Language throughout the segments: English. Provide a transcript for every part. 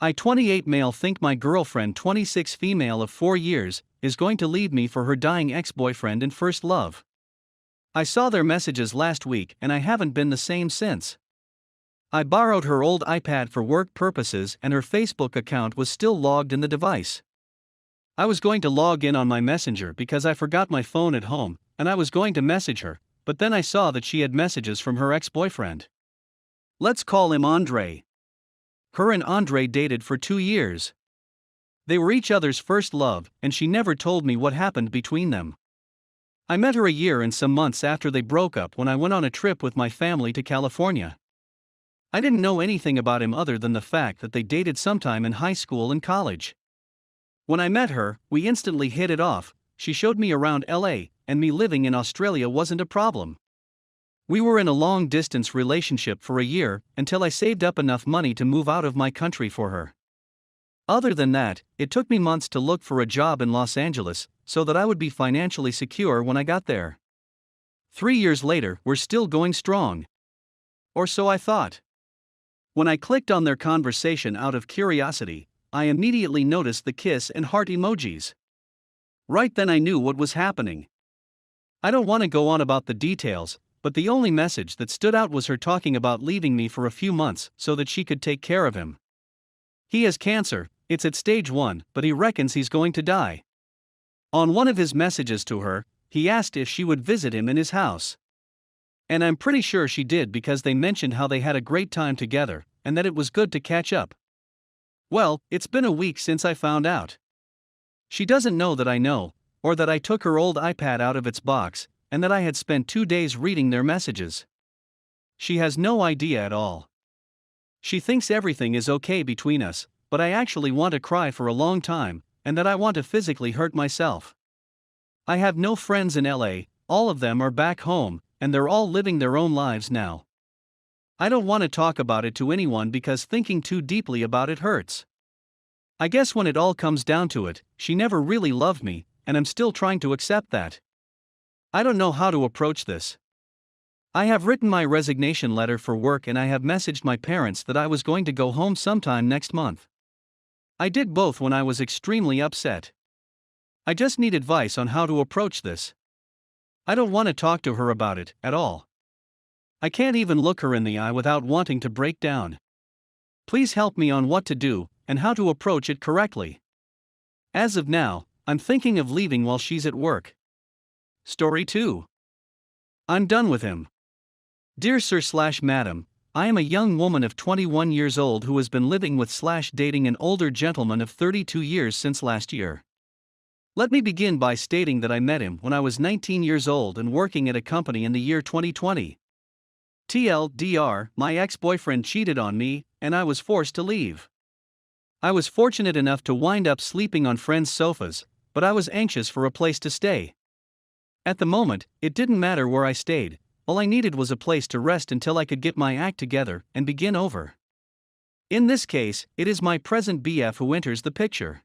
I 28 male think my girlfriend 26 female of 4 years is going to leave me for her dying ex-boyfriend in first love. I saw their messages last week and I haven't been the same since. I borrowed her old iPad for work purposes and her Facebook account was still logged in the device. I was going to log in on my messenger because I forgot my phone at home, and I was going to message her, but then I saw that she had messages from her ex-boyfriend. Let's call him Andre. Her and Andre dated for 2 years. They were each other's first love, and she never told me what happened between them. I met her a year and some months after they broke up when I went on a trip with my family to California. I didn't know anything about him other than the fact that they dated sometime in high school and college. When I met her, we instantly hit it off. She showed me around LA, and me living in Australia wasn't a problem. We were in a long-distance relationship for a year, until I saved up enough money to move out of my country for her. Other than that, it took me months to look for a job in Los Angeles, so that I would be financially secure when I got there. 3 years later, we're still going strong. Or so I thought. When I clicked on their conversation out of curiosity, I immediately noticed the kiss and heart emojis. Right then I knew what was happening. I don't want to go on about the details, but the only message that stood out was her talking about leaving me for a few months so that she could take care of him. He has cancer, it's at stage 1, but he reckons he's going to die. On one of his messages to her, he asked if she would visit him in his house. And I'm pretty sure she did because they mentioned how they had a great time together, and that it was good to catch up. Well, it's been a week since I found out. She doesn't know that I know, or that I took her old iPad out of its box, and that I had spent 2 days reading their messages. She has no idea at all. She thinks everything is okay between us, but I actually want to cry for a long time, and that I want to physically hurt myself. I have no friends in LA, all of them are back home, and they're all living their own lives now. I don't want to talk about it to anyone because thinking too deeply about it hurts. I guess when it all comes down to it, she never really loved me, and I'm still trying to accept that. I don't know how to approach this. I have written my resignation letter for work and I have messaged my parents that I was going to go home sometime next month. I did both when I was extremely upset. I just need advice on how to approach this. I don't want to talk to her about it at all. I can't even look her in the eye without wanting to break down. Please help me on what to do and how to approach it correctly. As of now, I'm thinking of leaving while she's at work. Story 2. I'm done with him. Dear Sir/Madam, I am a young woman of 21 years old who has been living with/dating an older gentleman of 32 years since last year. Let me begin by stating that I met him when I was 19 years old and working at a company in the year 2020. TLDR, my ex-boyfriend cheated on me, and I was forced to leave. I was fortunate enough to wind up sleeping on friends' sofas, but I was anxious for a place to stay. At the moment, it didn't matter where I stayed, all I needed was a place to rest until I could get my act together and begin over. In this case, it is my present BF who enters the picture.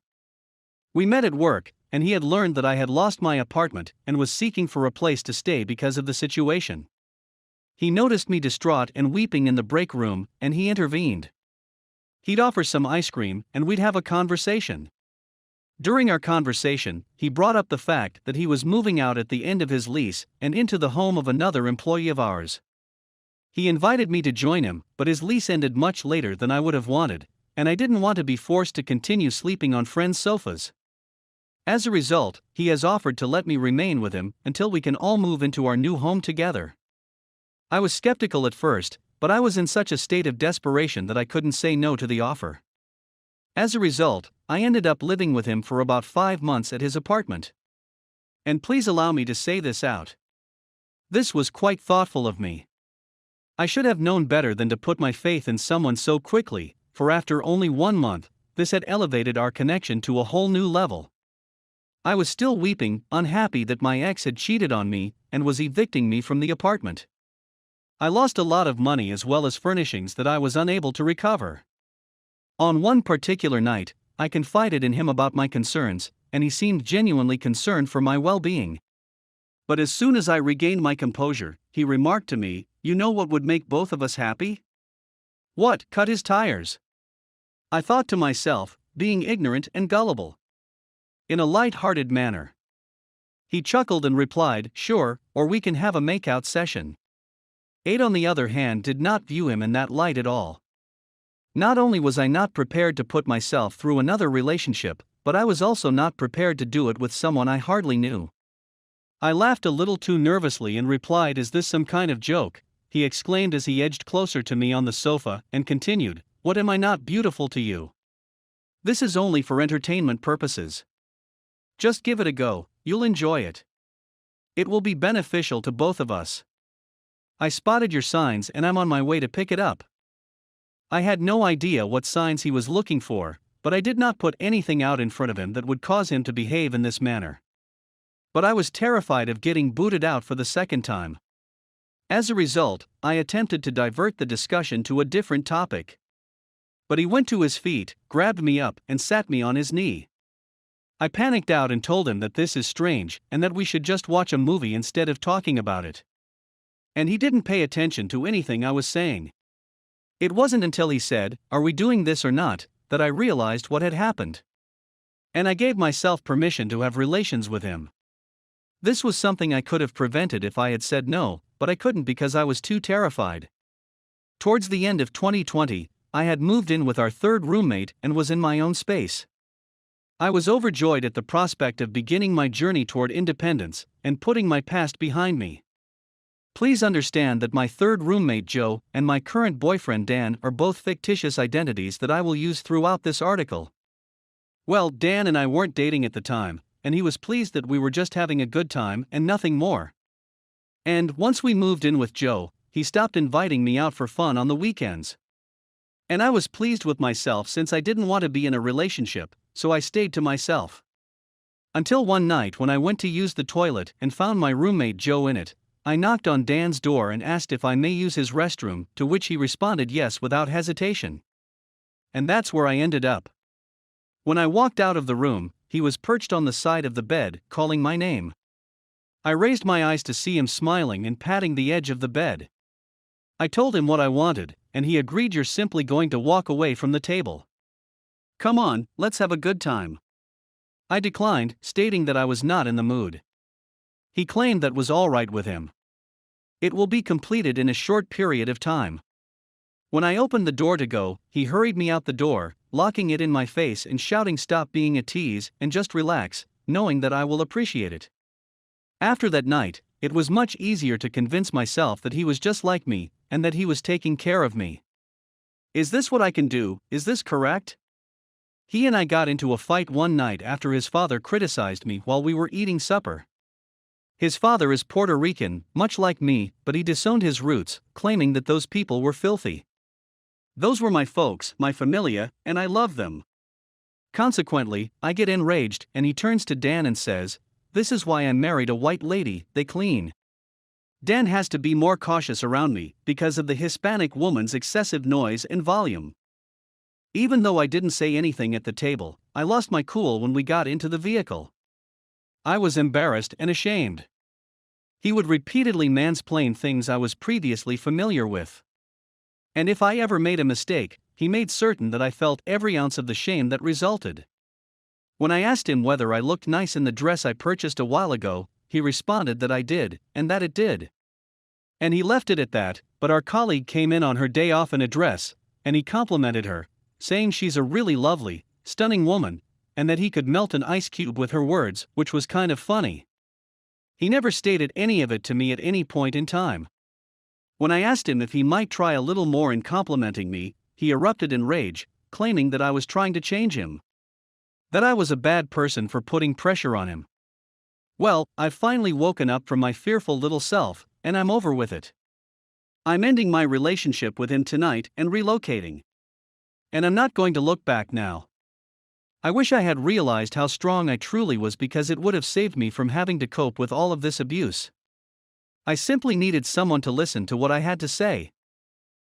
We met at work, and he had learned that I had lost my apartment and was seeking for a place to stay because of the situation. He noticed me distraught and weeping in the break room, and he intervened. He'd offer some ice cream, and we'd have a conversation. During our conversation, he brought up the fact that he was moving out at the end of his lease and into the home of another employee of ours. He invited me to join him, but his lease ended much later than I would have wanted, and I didn't want to be forced to continue sleeping on friends' sofas. As a result, he has offered to let me remain with him until we can all move into our new home together. I was skeptical at first, but I was in such a state of desperation that I couldn't say no to the offer. As a result, I ended up living with him for about 5 months at his apartment. And please allow me to say this out. This was quite thoughtful of me. I should have known better than to put my faith in someone so quickly, for after only 1 month, this had elevated our connection to a whole new level. I was still weeping, unhappy that my ex had cheated on me and was evicting me from the apartment. I lost a lot of money as well as furnishings that I was unable to recover. On one particular night, I confided in him about my concerns, and he seemed genuinely concerned for my well-being. But as soon as I regained my composure, he remarked to me, "You know what would make both of us happy?" "What?" "Cut his tires." I thought to myself, being ignorant and gullible. In a light-hearted manner. He chuckled and replied, "Sure, or we can have a makeout session." Aid, on the other hand, did not view him in that light at all. Not only was I not prepared to put myself through another relationship, but I was also not prepared to do it with someone I hardly knew. I laughed a little too nervously and replied, "Is this some kind of joke?" He exclaimed as he edged closer to me on the sofa and continued, "What, am I not beautiful to you? This is only for entertainment purposes. Just give it a go, you'll enjoy it. It will be beneficial to both of us. I spotted your signs and I'm on my way to pick it up." I had no idea what signs he was looking for, but I did not put anything out in front of him that would cause him to behave in this manner. But I was terrified of getting booted out for the second time. As a result, I attempted to divert the discussion to a different topic. But he went to his feet, grabbed me up, and sat me on his knee. I panicked out and told him that this is strange and that we should just watch a movie instead of talking about it. And he didn't pay attention to anything I was saying. It wasn't until he said, "Are we doing this or not?" that I realized what had happened. And I gave myself permission to have relations with him. This was something I could have prevented if I had said no, but I couldn't because I was too terrified. Towards the end of 2020, I had moved in with our third roommate and was in my own space. I was overjoyed at the prospect of beginning my journey toward independence and putting my past behind me. Please understand that my third roommate Joe and my current boyfriend Dan are both fictitious identities that I will use throughout this article. Well, Dan and I weren't dating at the time, and he was pleased that we were just having a good time and nothing more. And once we moved in with Joe, he stopped inviting me out for fun on the weekends. And I was pleased with myself since I didn't want to be in a relationship, so I stayed to myself. Until one night when I went to use the toilet and found my roommate Joe in it. I knocked on Dan's door and asked if I may use his restroom, to which he responded yes without hesitation. And that's where I ended up. When I walked out of the room, he was perched on the side of the bed, calling my name. I raised my eyes to see him smiling and patting the edge of the bed. I told him what I wanted, and he agreed. "You're simply going to walk away from the table. Come on, let's have a good time." I declined, stating that I was not in the mood. He claimed that was all right with him. "It will be completed in a short period of time." When I opened the door to go, he hurried me out the door, locking it in my face and shouting, "Stop being a tease and just relax, knowing that I will appreciate it." After that night, it was much easier to convince myself that he was just like me and that he was taking care of me. Is this what I can do? Is this correct? He and I got into a fight one night after his father criticized me while we were eating supper. His father is Puerto Rican, much like me, but he disowned his roots, claiming that those people were filthy. Those were my folks, my familia, and I love them. Consequently, I get enraged, and he turns to Dan and says, "This is why I married a white lady, they clean. Dan has to be more cautious around me because of the Hispanic woman's excessive noise and volume." Even though I didn't say anything at the table, I lost my cool when we got into the vehicle. I was embarrassed and ashamed. He would repeatedly mansplain things I was previously familiar with. And if I ever made a mistake, he made certain that I felt every ounce of the shame that resulted. When I asked him whether I looked nice in the dress I purchased a while ago, he responded that I did, and that it did. And he left it at that, but our colleague came in on her day off in a dress, and he complimented her, saying she's a really lovely, stunning woman, and that he could melt an ice cube with her words, which was kind of funny. He never stated any of it to me at any point in time. When I asked him if he might try a little more in complimenting me, he erupted in rage, claiming that I was trying to change him. That I was a bad person for putting pressure on him. Well, I've finally woken up from my fearful little self, and I'm over with it. I'm ending my relationship with him tonight and relocating. And I'm not going to look back now. I wish I had realized how strong I truly was, because it would have saved me from having to cope with all of this abuse. I simply needed someone to listen to what I had to say.